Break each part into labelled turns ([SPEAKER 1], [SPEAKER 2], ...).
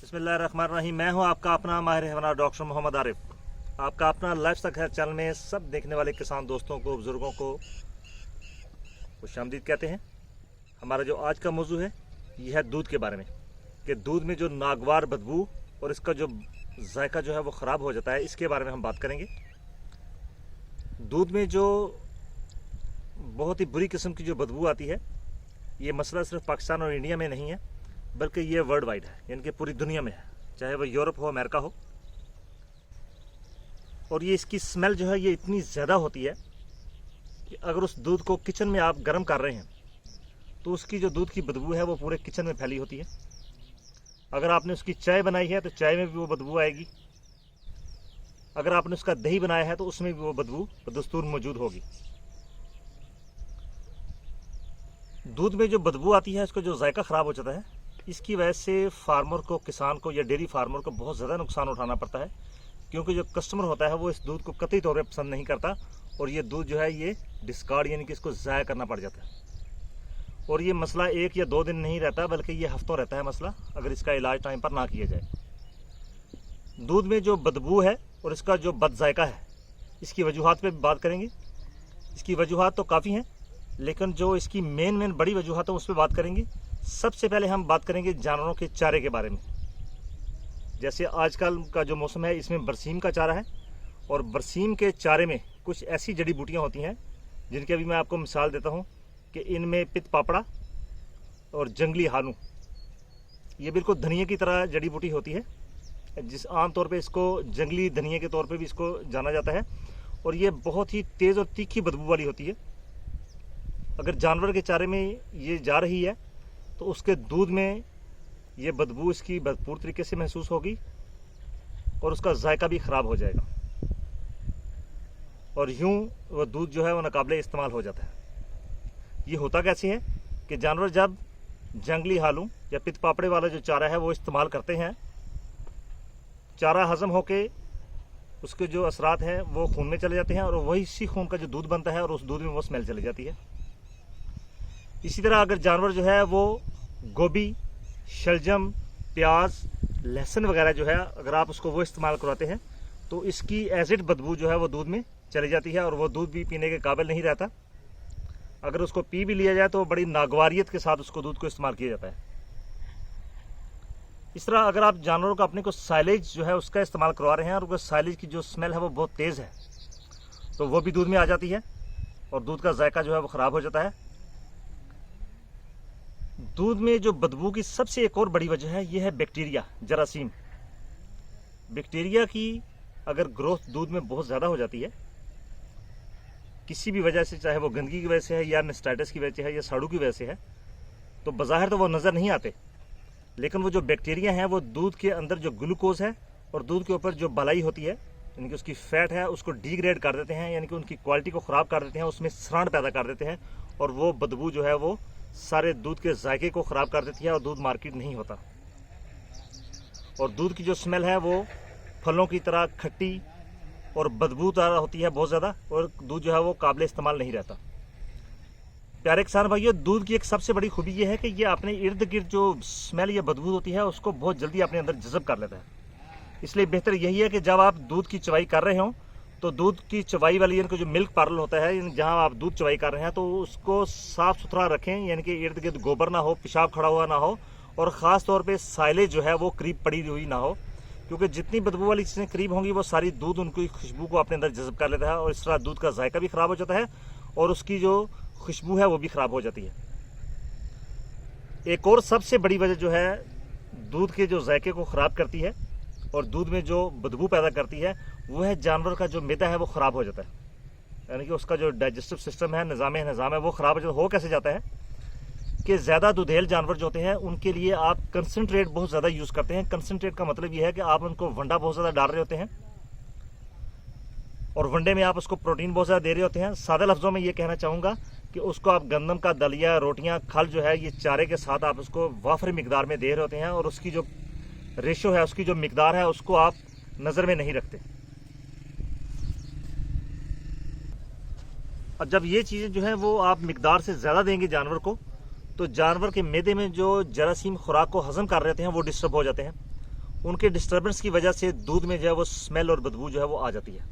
[SPEAKER 1] बिस्मिल्लाहिर्रहमानिर्रहीम। मैं हूं आपका अपना माहिर हैवानात डॉक्टर मोहम्मद आरिफ। आपका अपना लाइफस्टाइल चैनल में सब देखने वाले किसान दोस्तों को, बुजुर्गों को खुशामदीद कहते हैं। हमारा जो आज का मौजू है यह है दूध के बारे में, कि दूध में जो नागवार बदबू और इसका जो जायका जो है वो ख़राब हो जाता है, इसके बारे में हम बात करेंगे। दूध में जो बहुत ही बुरी किस्म की जो बदबू आती है, ये मसला सिर्फ पाकिस्तान और इंडिया में नहीं है, बल्कि ये वर्ल्ड वाइड है, यानी कि पूरी दुनिया में है, चाहे वह यूरोप हो, अमेरिका हो। और ये इसकी स्मेल जो है ये इतनी ज़्यादा होती है कि अगर उस दूध को किचन में आप गर्म कर रहे हैं तो उसकी जो दूध की बदबू है वो पूरे किचन में फैली होती है। अगर आपने उसकी चाय बनाई है तो चाय में भी वो बदबू आएगी। अगर आपने उसका दही बनाया है तो उसमें भी वो बदबू बदस्तूर मौजूद होगी। दूध में जो बदबू आती है, उसका जो जायका ख़राब हो जाता है, इसकी वजह से फार्मर को, किसान को या डेयरी फार्मर को बहुत ज़्यादा नुकसान उठाना पड़ता है, क्योंकि जो कस्टमर होता है वो इस दूध को कतई तौर पर पसंद नहीं करता और ये दूध जो है ये डिस्कार्ड यानी कि इसको ज़ाया करना पड़ जाता है। और ये मसला 1 या 2 दिन नहीं रहता, बल्कि ये हफ्तों रहता है मसला, अगर इसका इलाज टाइम पर ना किया जाए। दूध में जो बदबू है और इसका जो बद जायका है, इसकी वजूहात पे भी बात करेंगे। इसकी वजूहात तो काफ़ी हैं, लेकिन जो इसकी मेन बड़ी वजूहात है उस पर बात करेंगे। सबसे पहले हम बात करेंगे जानवरों के चारे के बारे में। जैसे आजकल का जो मौसम है, इसमें बरसीम का चारा है, और बरसीम के चारे में कुछ ऐसी जड़ी बूटियाँ होती हैं जिनकी अभी मैं आपको मिसाल देता हूँ कि इनमें पित पापड़ा और जंगली हानू, ये बिल्कुल धनिया की तरह जड़ी बूटी होती है, जिस आमतौर पे इसको जंगली धनिया के तौर पे भी इसको जाना जाता है। और ये बहुत ही तेज़ और तीखी बदबू वाली होती है। अगर जानवर के चारे में ये जा रही है तो उसके दूध में ये बदबू इसकी भरपूर तरीके से महसूस होगी और उसका जायका भी ख़राब हो जाएगा, और यूँ वह दूध जो है वो नाकाबिले इस्तेमाल हो जाता है। ये होता कैसे है कि जानवर जब जंगली हालू या पित पापड़े वाला जो चारा है वो इस्तेमाल करते हैं, चारा हजम होके उसके जो असरात हैं वो खून में चले जाते हैं, और वही इसी खून का जो दूध बनता है और उस दूध में वो स्मेल चली जाती है। इसी तरह अगर जानवर जो है वो गोभी, शलजम, प्याज, लहसुन वगैरह जो है, अगर आप उसको वो इस्तेमाल करवाते हैं तो इसकी एसिड बदबू जो है वो दूध में चली जाती है और वो दूध भी पीने के काबिल नहीं रहता। अगर उसको पी भी लिया जाए तो बड़ी नागवारियत के साथ उसको दूध को इस्तेमाल किया जाता है। इस तरह अगर आप जानवरों का अपने को साइलेज जो है उसका इस्तेमाल करवा रहे हैं और वो साइलेज की जो स्मेल है वो बहुत तेज़ है, तो वो भी दूध में आ जाती है और दूध का जायका जो है वो ख़राब हो जाता है। दूध में जो बदबू की सबसे एक और बड़ी वजह है, यह है बैक्टीरिया, जरासीम। बैक्टीरिया की अगर ग्रोथ दूध में बहुत ज़्यादा हो जाती है किसी भी वजह से, चाहे वो गंदगी की वजह से है या मेस्टाइटिस की वजह से है या साड़ू की वजह से है, तो बज़ाहिर तो वो नज़र नहीं आते, लेकिन वो जो बैक्टीरिया हैं वो दूध के अंदर जो ग्लूकोज है और दूध के ऊपर जो बलाई होती है, यानी कि उसकी फैट है, उसको डिग्रेड कर देते हैं, यानी कि उनकी क्वालिटी को ख़राब कर देते हैं, उसमें सरांड पैदा कर देते हैं, और वो बदबू जो है वो सारे दूध के जायके को ख़राब कर देती है और दूध मार्केट नहीं होता। और दूध की जो स्मेल है वो फलों की तरह खट्टी और बदबूदार होती है बहुत ज़्यादा, और दूध जो है वो काबिल इस्तेमाल नहीं रहता। प्यारे किसान भाइयों, दूध की एक सबसे बड़ी खूबी ये है कि ये अपने इर्द गिर्द जो स्मेल या बदबू होती है उसको बहुत जल्दी अपने अंदर जज़ब कर लेता है। इसलिए बेहतर यही है कि जब आप दूध की चवाई कर रहे हों तो दूध की चवाई वाली यानी कि जो मिल्क पार्लर होता है, जहां आप दूध चवाई कर रहे हैं, तो उसको साफ़ सुथरा रखें, यानी कि इर्द गिर्द गोबर ना हो, पेशाब खड़ा हुआ ना हो, और ख़ास तौर पे साइलेज जो है वो करीब पड़ी हुई ना हो, क्योंकि जितनी बदबू वाली चीज़ें करीब होंगी वो सारी दूध उनकी खुशबू को अपने अंदर जज़ब कर लेता है, और इस तरह दूध का जायका भी ख़राब हो जाता है और उसकी जो खुशबू है वो भी ख़राब हो जाती है। एक और सबसे बड़ी वजह जो है दूध के जो जायके को ख़राब करती है और दूध में जो बदबू पैदा करती है, वो है जानवर का जो मैदा है वो ख़राब हो जाता है, यानी कि उसका जो डाइजेस्टिव सिस्टम है, निज़ाम है वो ख़राब हो जाता है। हो कैसे जाता है कि ज़्यादा दूधेल जानवर जो होते हैं उनके लिए आप कंसनट्रेट बहुत ज़्यादा यूज़ करते हैं। कंसनट्रेट का मतलब ये है कि आप उनको वंडा बहुत ज़्यादा डाल रहे होते हैं और वंडे में आप उसको प्रोटीन बहुत ज़्यादा दे रहे होते हैं। सादे लफ्ज़ों में ये कहना चाहूँगा कि उसको आप गंदम का दलिया, रोटियाँ, खल जो है, ये चारे के साथ आप उसको वाफरी मिकदार में दे रहे होते हैं, और उसकी जो रेशो है, उसकी जो मिकदार है, उसको आप नज़र में नहीं रखते। और जब ये चीज़ें जो है वो आप मिकदार से ज़्यादा देंगे जानवर को, तो जानवर के मैदे में जो जरासीम खुराक को हज़म कर रहे हैं वो डिस्टर्ब हो जाते हैं, उनके डिस्टर्बेंस की वजह से दूध में जो है वो स्मेल और बदबू जो है वो आ जाती है।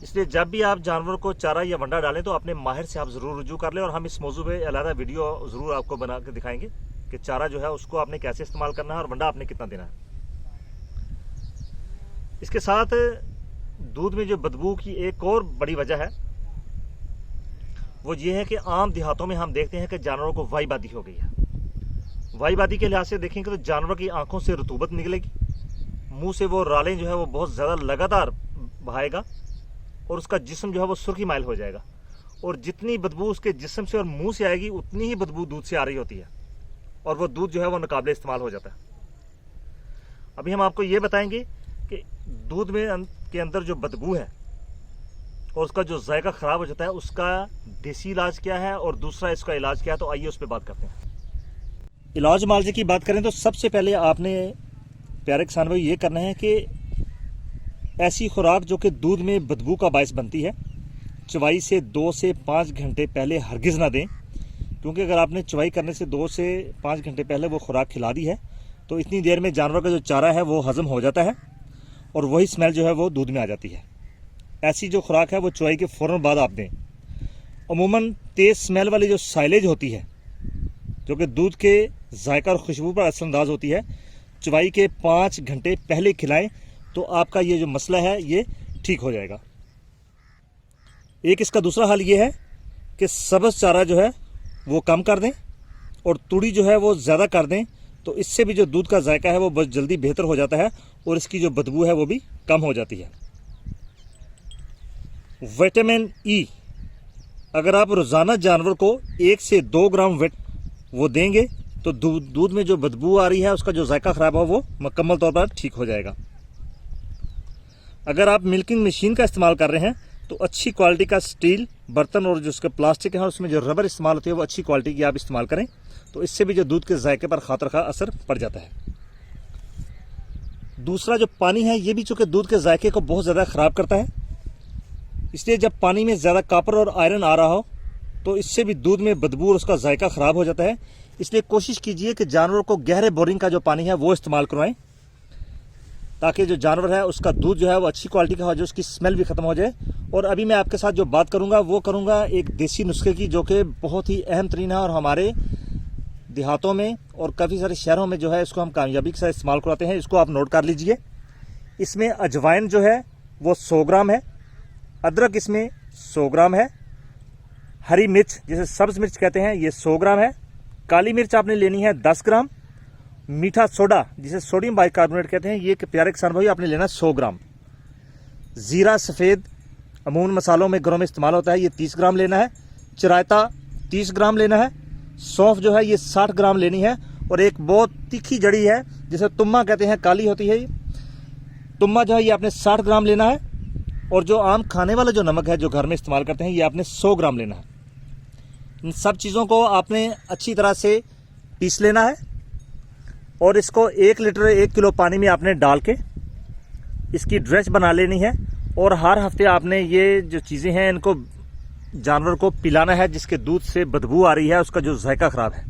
[SPEAKER 1] इसलिए जब भी आप जानवर को चारा या वंडा डालें तो अपने माहिर से आप ज़रूर रुजू कर लें, और हम इस मौजू पे अलग वीडियो ज़रूर आपको बना के दिखाएंगे कि चारा जो है उसको आपने कैसे इस्तेमाल करना है और वंडा आपने कितना देना है। इसके साथ दूध में जो बदबू की एक और बड़ी वजह है वो ये है कि आम देहातों में हम देखते हैं कि जानवरों को वाईबादी हो गई है। वाईबादी के लिहाज से देखेंगे तो जानवर की आंखों से रतूबत निकलेगी, मुंह से वो रालें जो है वो बहुत ज़्यादा लगातार बहाएगा और उसका जिस्म जो है वो सुर्खी माइल हो जाएगा, और जितनी बदबू उसके जिस्म से और मुंह से आएगी उतनी ही बदबू दूध से आ रही होती है, और वो दूध जो है वो नाकाबिले इस्तेमाल हो जाता है। अभी हम आपको ये बताएंगे कि दूध में के अंदर जो बदबू है और उसका जो जायका ख़राब हो जाता है उसका देसी इलाज क्या है और दूसरा इसका इलाज क्या है, तो आइए उस पर बात करते हैं। इलाज मालजे की बात करें तो सबसे पहले आपने प्यारे किसान भाई ये करना है कि ऐसी खुराक जो कि दूध में बदबू का बायस बनती है, चवाई से 2 से 5 घंटे पहले हरगिज़ ना दें, क्योंकि अगर आपने चवाई करने से 2 से 5 घंटे पहले वो खुराक खिला दी है तो इतनी देर में जानवर का जो चारा है वो हजम हो जाता है और वही स्मेल जो है वो दूध में आ जाती है। ऐसी जो खुराक है वो चवाई के फ़ौरन बाद आप दें। अमूमन तेज़ स्मेल वाली जो साइलेज होती है जो कि दूध के जायका और खुशबू पर असरअंदाज होती है, चवाई के 5 घंटे पहले खिलाएं तो आपका ये जो मसला है ये ठीक हो जाएगा। एक इसका दूसरा हल ये है कि सब्ज़ चारा जो है वो कम कर दें और तुड़ी जो है वो ज़्यादा कर दें, तो इससे भी जो दूध का जायका है वो बहुत जल्दी बेहतर हो जाता है और इसकी जो बदबू है वो भी कम हो जाती है। विटामिन ई, अगर आप रोज़ाना जानवर को 1 से 2 ग्राम वो देंगे तो दूध में जो बदबू आ रही है उसका जो जायका ख़राब हो वो मुकम्मल तौर पर ठीक हो जाएगा। अगर आप मिल्किंग मशीन का इस्तेमाल कर रहे हैं तो अच्छी क्वालिटी का स्टील बर्तन और जो उसके प्लास्टिक है उसमें जो रबर इस्तेमाल होती है वो अच्छी क्वालिटी की आप इस्तेमाल करें, तो इससे भी जो दूध के जायके पर खातरखा असर पड़ जाता है। दूसरा जो पानी है ये भी चूँकि दूध के जायके को बहुत ज़्यादा ख़राब करता है, इसलिए जब पानी में ज़्यादा कॉपर और आयरन आ रहा हो तो इससे भी दूध में बदबू और उसका जायका ख़राब हो जाता है। इसलिए कोशिश कीजिए कि जानवर को गहरे बोरिंग का जो पानी है वो इस्तेमाल करवाएं, ताकि जो जानवर है उसका दूध जो है वो अच्छी क्वालिटी का हो जाए, उसकी स्मेल भी ख़त्म हो जाए। और अभी मैं आपके साथ जो बात करूंगा वो करूंगा एक देसी नुस्खे की, जो कि बहुत ही अहम तरीन है और हमारे देहातों में और काफ़ी सारे शहरों में जो है इसको हम कामयाबी के साथ इस्तेमाल करवाते हैं। इसको आप नोट कर लीजिए। इसमें अजवाइन जो है वो 100 ग्राम है, अदरक इसमें 100 ग्राम है, हरी मिर्च जिसे सब्ज़ मिर्च कहते हैं ये 100 ग्राम है, काली मिर्च आपने लेनी है 10 ग्राम, मीठा सोडा जिसे सोडियम बाइकार्बोनेट कहते हैं ये प्यारे किसान भाई आपने लेना 100 ग्राम, ज़ीरा सफ़ेद अमूमन मसालों में घरों में इस्तेमाल होता है ये 30 ग्राम लेना है, चिरायता 30 ग्राम लेना है, सौंफ जो है ये 60 ग्राम लेनी है, और एक बहुत तीखी जड़ी है जिसे तुम्मा कहते हैं, काली होती है, तुम्मा जो है ये आपने 60 ग्राम लेना है, और जो आम खाने वाला जो नमक है जो घर में इस्तेमाल करते हैं ये आपने 100 ग्राम लेना है। इन सब चीज़ों को आपने अच्छी तरह से पीस लेना है और इसको 1 लीटर 1 किलो पानी में आपने डाल के इसकी ड्रेस बना लेनी है, और हर हफ्ते आपने ये जो चीज़ें हैं इनको जानवर को पिलाना है जिसके दूध से बदबू आ रही है, उसका जो जायका ख़राब है।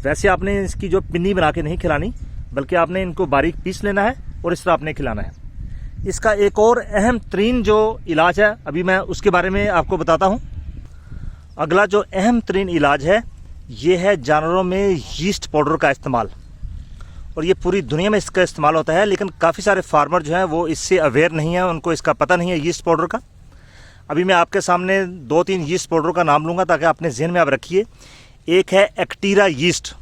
[SPEAKER 1] वैसे आपने इसकी जो पिन्नी बना के नहीं खिलानी, बल्कि आपने इनको बारीक पीस लेना है और इस तरह आपने खिलाना है। इसका एक और अहम तरीन जो इलाज है अभी मैं उसके बारे में आपको बताता हूँ। अगला जो अहम तरीन इलाज है ये है जानवरों में यीस्ट पाउडर का इस्तेमाल, और ये पूरी दुनिया में इसका इस्तेमाल होता है, लेकिन काफ़ी सारे फार्मर जो हैं वो इससे अवेयर नहीं है, उनको इसका पता नहीं है यीस्ट पाउडर का। अभी मैं आपके सामने 2-3 यीस्ट पाउडर का नाम लूँगा ताकि अपने जहन में आप रखिए। एक है एक्टीरा यीस्ट,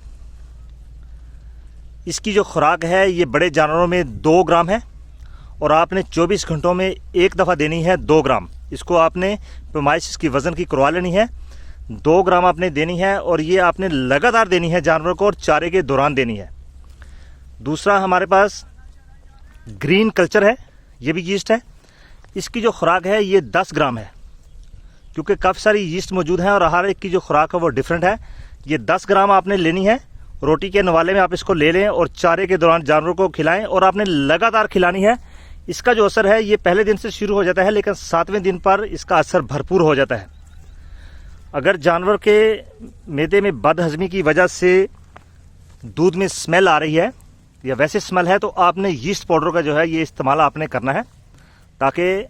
[SPEAKER 1] इसकी जो खुराक है ये बड़े जानवरों में 2 ग्राम है और आपने 24 घंटों में एक दफ़ा देनी है 2 ग्राम। इसको आपने पैमाइश इसकी वज़न की करवा लेनी है, 2 ग्राम आपने देनी है, और ये आपने लगातार देनी है जानवर को और चारे के दौरान देनी है। दूसरा हमारे पास ग्रीन कल्चर है, ये भी यीस्ट है, इसकी जो खुराक है ये 10 ग्राम है, क्योंकि काफ़ी सारी यीस्ट मौजूद हैं और हर एक की जो खुराक है वो डिफरेंट है। ये 10 ग्राम आपने लेनी है, रोटी के नवाले में आप इसको ले लें और चारे के दौरान जानवर को खिलाएं, और आपने लगातार खिलानी है। इसका जो असर है ये पहले दिन से शुरू हो जाता है, लेकिन 7वें दिन पर इसका असर भरपूर हो जाता है। अगर जानवर के मैदे में बदहजमी की वजह से दूध में स्मेल आ रही है या वैसे स्मेल है तो आपने यीस्ट पाउडर का जो है ये इस्तेमाल आपने करना है, ताकि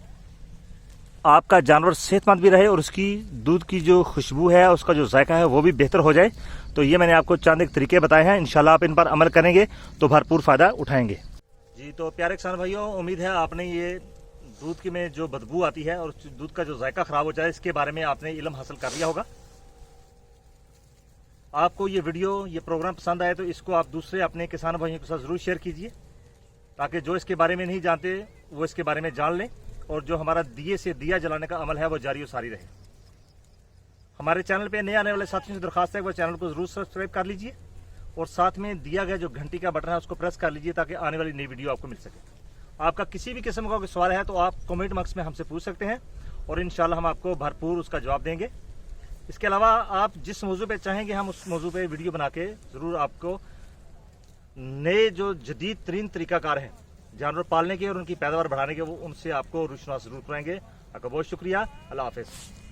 [SPEAKER 1] आपका जानवर सेहतमंद भी रहे और उसकी दूध की जो खुशबू है, उसका जो जायका है वो भी बेहतर हो जाए। तो ये मैंने आपको चंद एक तरीके बताए हैं, इंशाल्लाह आप इन पर अमल करेंगे तो भरपूर फायदा उठाएंगे। जी तो प्यारे किसान भाइयों, उम्मीद है आपने ये दूध की में जो बदबू आती है और दूध का जो जायका खराब हो जाए, इसके बारे में आपने इल्म हासिल कर लिया होगा। आपको ये वीडियो, ये प्रोग्राम पसंद आए तो इसको आप दूसरे अपने किसान भाइयों के साथ जरूर शेयर कीजिए, ताकि जो इसके बारे में नहीं जानते वो इसके बारे में जान लें, और जो हमारा दिए से दिया जलाने का अमल है वो जारी और सारी रहे। हमारे चैनल पे नए आने वाले साथियों से दरखास्त है वो चैनल को जरूर सब्सक्राइब कर लीजिए, और साथ में दिया गया जो घंटी का बटन है उसको प्रेस कर लीजिए, ताकि आने वाली नई वीडियो आपको मिल सके। आपका किसी भी किस्म का कोई सवाल है तो आप कमेंट बॉक्स में हमसे पूछ सकते हैं, और इंशाल्लाह हम आपको भरपूर उसका जवाब देंगे। इसके अलावा आप जिस मौजू पे चाहेंगे हम उस मौजू पे वीडियो बना के जरूर आपको नए जो जदीद तरीन तरीकाकार हैं जानवर पालने के और उनकी पैदावार बढ़ाने के, वो उनसे आपको रुशनास जरूर कराएंगे। आपका बहुत शुक्रिया। अल्लाह हाफिज़।